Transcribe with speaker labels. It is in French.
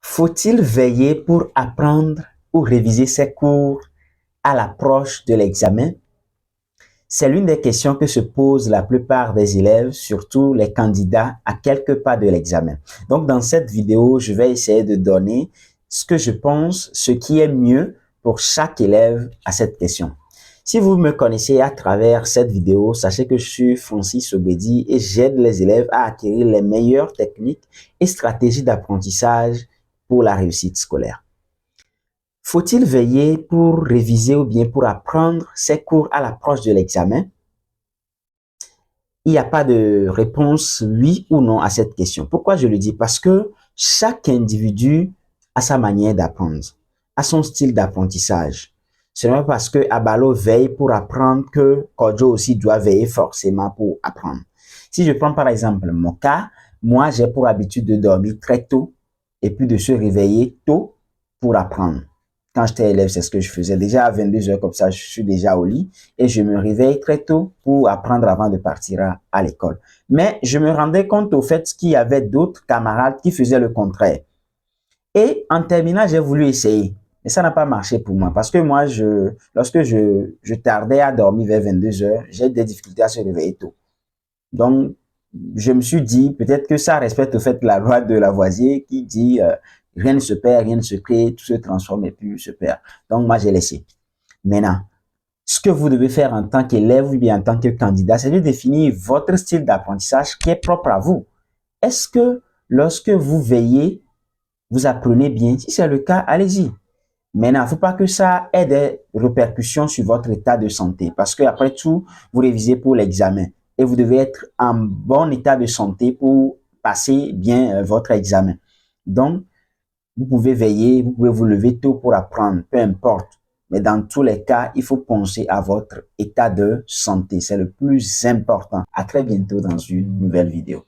Speaker 1: Faut-il veiller pour apprendre ou réviser ses cours à l'approche de l'examen? C'est l'une des questions que se posent la plupart des élèves, surtout les candidats à quelques pas de l'examen. Donc, dans cette vidéo, je vais essayer de donner ce que je pense, ce qui est mieux pour chaque élève à cette question. Si vous me connaissez à travers cette vidéo, sachez que je suis Francis Obedi et j'aide les élèves à acquérir les meilleures techniques et stratégies d'apprentissage pour la réussite scolaire. Faut-il veiller pour réviser ou bien pour apprendre ses cours à l'approche de l'examen? Il n'y a pas de réponse oui ou non à cette question. Pourquoi je le dis? Parce que chaque individu a sa manière d'apprendre, a son style d'apprentissage. Ce n'est pas parce que Abalo veille pour apprendre que Kojo aussi doit veiller forcément pour apprendre. Si je prends par exemple mon cas, moi j'ai pour habitude de dormir très tôt et puis de se réveiller tôt pour apprendre. Quand j'étais élève, c'est ce que je faisais. Déjà à 22 heures comme ça, je suis déjà au lit et je me réveille très tôt pour apprendre avant de partir à l'école. Mais je me rendais compte au fait qu'il y avait d'autres camarades qui faisaient le contraire. Et en terminant, j'ai voulu essayer. Mais ça n'a pas marché pour moi parce que moi, lorsque je tardais à dormir vers 22 heures, j'ai des difficultés à se réveiller tôt. Donc, je me suis dit, peut-être que ça respecte au fait la loi de Lavoisier qui dit rien ne se perd, rien ne se crée, tout se transforme et puis se perd. Donc, moi, j'ai laissé. Maintenant, ce que vous devez faire en tant qu'élève ou bien en tant que candidat, c'est de définir votre style d'apprentissage qui est propre à vous. Est-ce que lorsque vous veillez, vous apprenez bien? Si c'est le cas, allez-y. Maintenant, il ne faut pas que ça ait des répercussions sur votre état de santé parce qu'après tout, vous révisez pour l'examen et vous devez être en bon état de santé pour passer bien votre examen. Donc, vous pouvez veiller, vous pouvez vous lever tôt pour apprendre, peu importe. Mais dans tous les cas, il faut penser à votre état de santé. C'est le plus important. À très bientôt dans une nouvelle vidéo.